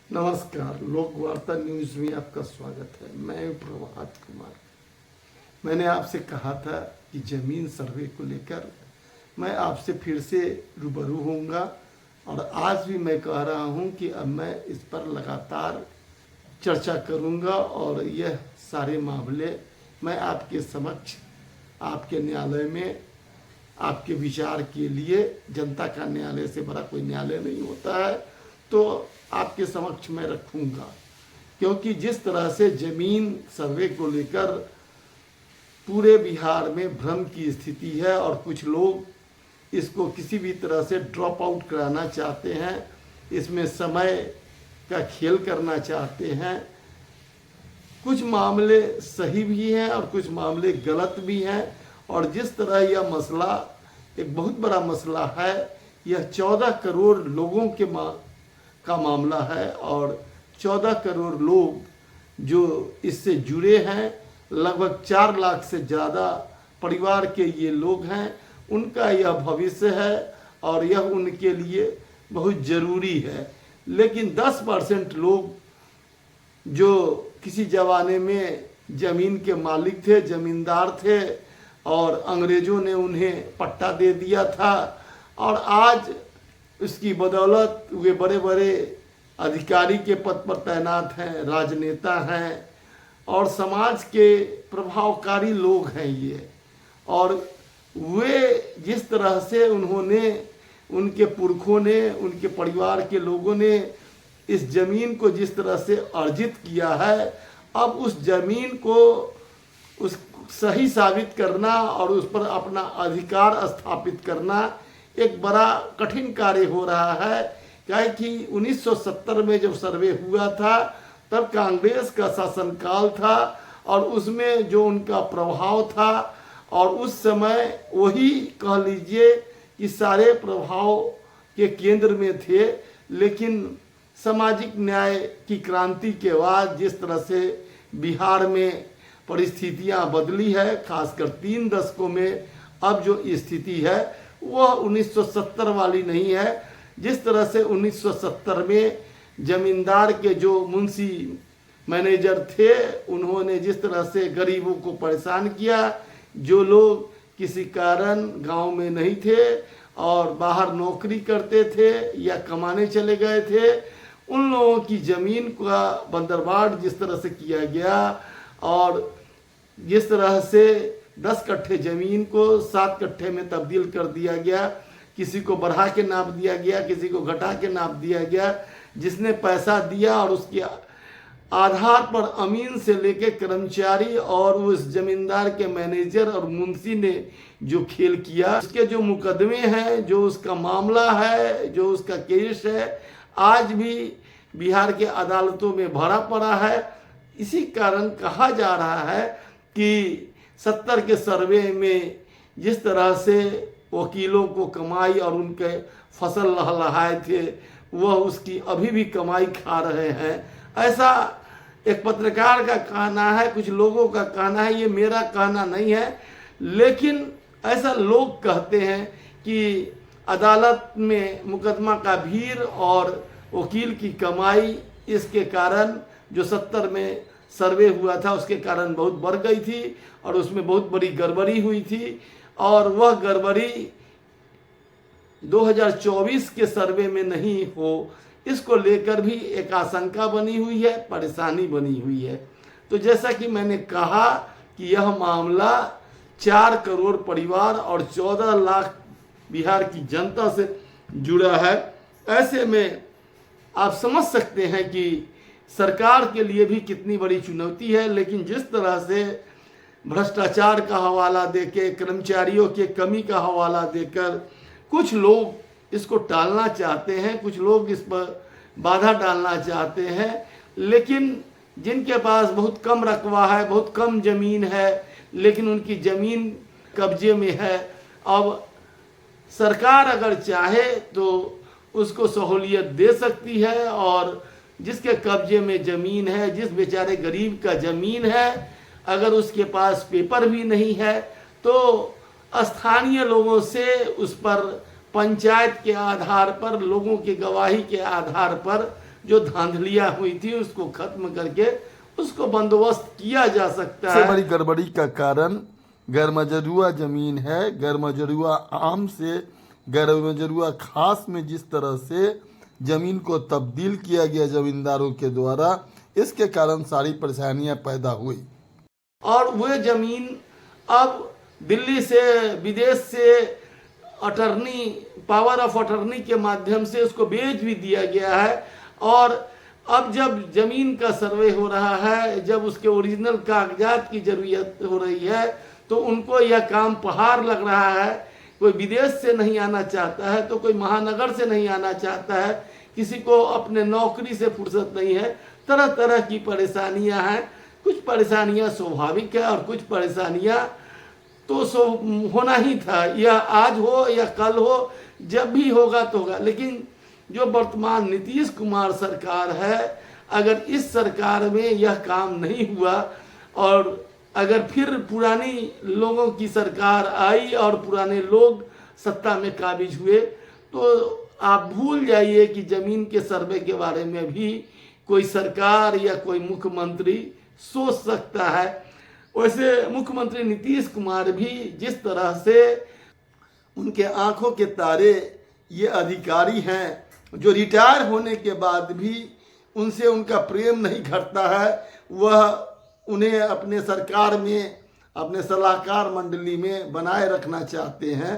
नमस्कार, लोक वार्ता न्यूज में आपका स्वागत है। मैं प्रभात कुमार। मैंने आपसे कहा था कि जमीन सर्वे को लेकर मैं आपसे फिर से रूबरू होऊंगा और आज भी मैं कह रहा हूं कि अब मैं इस पर लगातार चर्चा करूंगा और यह सारे मामले मैं आपके समक्ष, आपके न्यायालय में आपके विचार के लिए, जनता का न्यायालय से बड़ा कोई न्यायालय नहीं होता है, तो आपके समक्ष में रखूंगा। क्योंकि जिस तरह से जमीन सर्वे को लेकर पूरे बिहार में भ्रम की स्थिति है और कुछ लोग इसको किसी भी तरह से ड्रॉप आउट कराना चाहते हैं, इसमें समय का खेल करना चाहते हैं। कुछ मामले सही भी हैं और कुछ मामले गलत भी हैं। और जिस तरह यह मसला एक बहुत बड़ा मसला है, यह 14 करोड़ लोगों के का मामला है और 14 करोड़ लोग जो इससे जुड़े हैं, लगभग 4 लाख से ज़्यादा परिवार के ये लोग हैं, उनका यह भविष्य है और यह उनके लिए बहुत ज़रूरी है। लेकिन 10% लोग जो किसी ज़माने में ज़मीन के मालिक थे, ज़मींदार थे और अंग्रेज़ों ने उन्हें पट्टा दे दिया था और आज उसकी बदौलत वे बड़े बड़े अधिकारी के पद पर तैनात हैं, राजनेता हैं और समाज के प्रभावकारी लोग हैं ये। और वे जिस तरह से उन्होंने, उनके पुरखों ने, उनके परिवार के लोगों ने इस ज़मीन को जिस तरह से अर्जित किया है, अब उस ज़मीन को उस सही साबित करना और उस पर अपना अधिकार स्थापित करना एक बड़ा कठिन कार्य हो रहा है। क्या है कि 1970 में जब सर्वे हुआ था तब कांग्रेस का शासनकाल था और उसमें जो उनका प्रभाव था और उस समय वही कह लीजिए कि सारे प्रभाव के केंद्र में थे। लेकिन सामाजिक न्याय की क्रांति के बाद जिस तरह से बिहार में परिस्थितियां बदली है, खासकर 3 दशकों में अब जो स्थिति है वह 1970 वाली नहीं है। जिस तरह से 1970 में जमींदार के जो मुंशी मैनेजर थे, उन्होंने जिस तरह से गरीबों को परेशान किया, जो लोग किसी कारण गांव में नहीं थे और बाहर नौकरी करते थे या कमाने चले गए थे, उन लोगों की ज़मीन का बंदरबाट जिस तरह से किया गया और जिस तरह से 10 कट्ठे ज़मीन को 7 कट्ठे में तब्दील कर दिया गया, किसी को बढ़ा के नाप दिया गया, किसी को घटा के नाप दिया गया। जिसने पैसा दिया और उसके आधार पर अमीन से लेके कर्मचारी और उस जमींदार के मैनेजर और मुंशी ने जो खेल किया, उसके जो मुकदमे हैं, जो उसका मामला है, जो उसका केस है, आज भी बिहार के अदालतों में भरा पड़ा है। इसी कारण कहा जा रहा है कि 70 के सर्वे में जिस तरह से वकीलों को कमाई और उनके फसल लहलहाए थे, वह उसकी अभी भी कमाई खा रहे हैं। ऐसा एक पत्रकार का कहना है, कुछ लोगों का कहना है, ये मेरा कहना नहीं है, लेकिन ऐसा लोग कहते हैं कि अदालत में मुकदमा का भीड़ और वकील की कमाई, इसके कारण जो 70 में सर्वे हुआ था उसके कारण बहुत बढ़ गई थी और उसमें बहुत बड़ी गड़बड़ी हुई थी। और वह गड़बड़ी 2024 के सर्वे में नहीं हो, इसको लेकर भी एक आशंका बनी हुई है, परेशानी बनी हुई है। तो जैसा कि मैंने कहा कि यह मामला 4 करोड़ परिवार और 14 लाख बिहार की जनता से जुड़ा है। ऐसे में आप समझ सकते हैं कि सरकार के लिए भी कितनी बड़ी चुनौती है। लेकिन जिस तरह से भ्रष्टाचार का हवाला देके, कर्मचारियों के कमी का हवाला देकर कुछ लोग इसको टालना चाहते हैं, कुछ लोग इस पर बाधा डालना चाहते हैं। लेकिन जिनके पास बहुत कम रकबा है, बहुत कम ज़मीन है, लेकिन उनकी ज़मीन कब्जे में है, अब सरकार अगर चाहे तो उसको सहूलियत दे सकती है। और जिसके कब्जे में ज़मीन है, जिस बेचारे गरीब का ज़मीन है, अगर उसके पास पेपर भी नहीं है तो स्थानीय लोगों से उस पर पंचायत के आधार पर, लोगों की गवाही के आधार पर जो धांधलियां हुई थी उसको खत्म करके उसको बंदोबस्त किया जा सकता सबसे है। बड़ी गड़बड़ी का कारण गैरमजरूआ जमीन है। गैरमजरूआ आम से गैरमजरूआ खास में जिस तरह से जमीन को तब्दील किया गया जमींदारों के द्वारा, इसके कारण सारी परेशानियां पैदा हुई। और वह जमीन अब दिल्ली से, विदेश से अटर्नी, पावर ऑफ अटर्नी के माध्यम से उसको बेच भी दिया गया है। और अब जब जमीन का सर्वे हो रहा है, जब उसके ओरिजिनल कागजात की जरूरत हो रही है, तो उनको यह काम पहाड़ लग रहा है। कोई विदेश से नहीं आना चाहता है, तो कोई महानगर से नहीं आना चाहता है, किसी को अपने नौकरी से फुर्सत नहीं है। तरह तरह की परेशानियां हैं। कुछ परेशानियां स्वाभाविक है और कुछ परेशानियां तो होना ही था, या आज हो या कल हो, जब भी होगा तो होगा। लेकिन जो वर्तमान नीतीश कुमार सरकार है, अगर इस सरकार में यह काम नहीं हुआ और अगर फिर पुरानी लोगों की सरकार आई और पुराने लोग सत्ता में काबिज हुए, तो आप भूल जाइए कि जमीन के सर्वे के बारे में भी कोई सरकार या कोई मुख्यमंत्री सोच सकता है। वैसे मुख्यमंत्री नीतीश कुमार भी जिस तरह से उनके आंखों के तारे ये अधिकारी हैं, जो रिटायर होने के बाद भी उनसे उनका प्रेम नहीं घटता है, वह उन्हें अपने सरकार में, अपने सलाहकार मंडली में बनाए रखना चाहते हैं।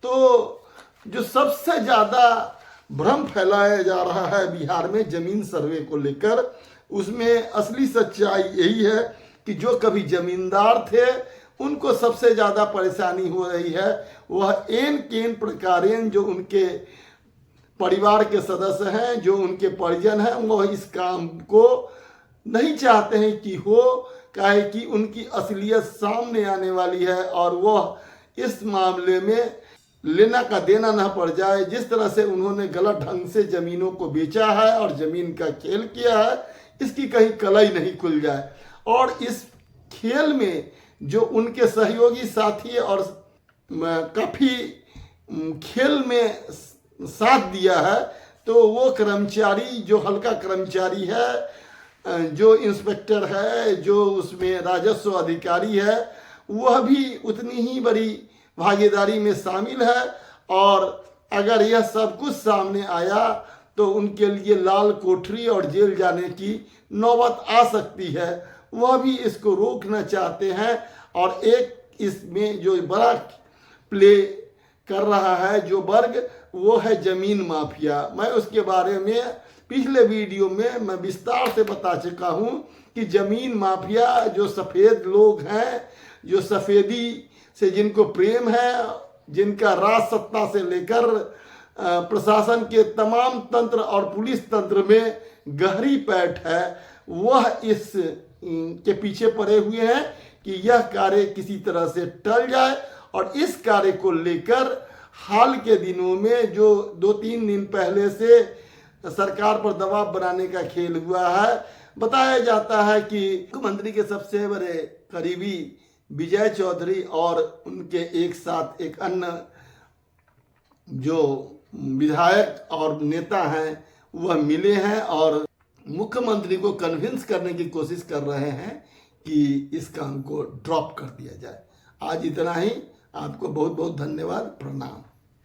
तो जो सबसे ज़्यादा भ्रम फैलाया जा रहा है बिहार में जमीन सर्वे को लेकर, उसमें असली सच्चाई यही है कि जो कभी जमींदार थे उनको सबसे ज़्यादा परेशानी हो रही है। वह एन केन प्रकारेण जो उनके परिवार के सदस्य हैं, जो उनके परिजन हैं, वह इस काम को नहीं चाहते हैं कि हो, काहे कि उनकी असलियत सामने आने वाली है और वह इस मामले में लेना का देना ना पड़ जाए। जिस तरह से उन्होंने गलत ढंग से जमीनों को बेचा है और जमीन का खेल किया है, इसकी कहीं कलाई नहीं खुल जाए। और इस खेल में जो उनके सहयोगी साथी और काफ़ी खेल में साथ दिया है, तो वो कर्मचारी, जो हल्का कर्मचारी है, जो इंस्पेक्टर है, जो उसमें राजस्व अधिकारी है, वह भी उतनी ही बड़ी भागीदारी में शामिल है। और अगर यह सब कुछ सामने आया तो उनके लिए लाल कोठरी और जेल जाने की नौबत आ सकती है। वह भी इसको रोकना चाहते हैं। और एक इसमें जो बड़ा प्ले कर रहा है जो वर्ग, वो है जमीन माफिया। मैं उसके बारे में पिछले वीडियो में मैं विस्तार से बता चुका हूँ कि जमीन माफिया जो सफ़ेद लोग हैं, जो सफ़ेदी से जिनको प्रेम है, जिनका राज सत्ता से लेकर प्रशासन के तमाम तंत्र और पुलिस तंत्र में गहरी पैठ है, वह इस के पीछे पड़े हुए हैं कि यह कार्य किसी तरह से टल जाए। और इस कार्य को लेकर हाल के दिनों में जो 2-3 दिन पहले से सरकार पर दबाव बनाने का खेल हुआ है, बताया जाता है कि मुख्यमंत्री के सबसे बड़े करीबी विजय चौधरी और उनके एक साथ एक अन्य जो विधायक और नेता हैं, वह मिले हैं और मुख्यमंत्री को कन्विंस करने की कोशिश कर रहे हैं कि इस काम को ड्रॉप कर दिया जाए। आज इतना ही। आपको बहुत बहुत धन्यवाद। प्रणाम।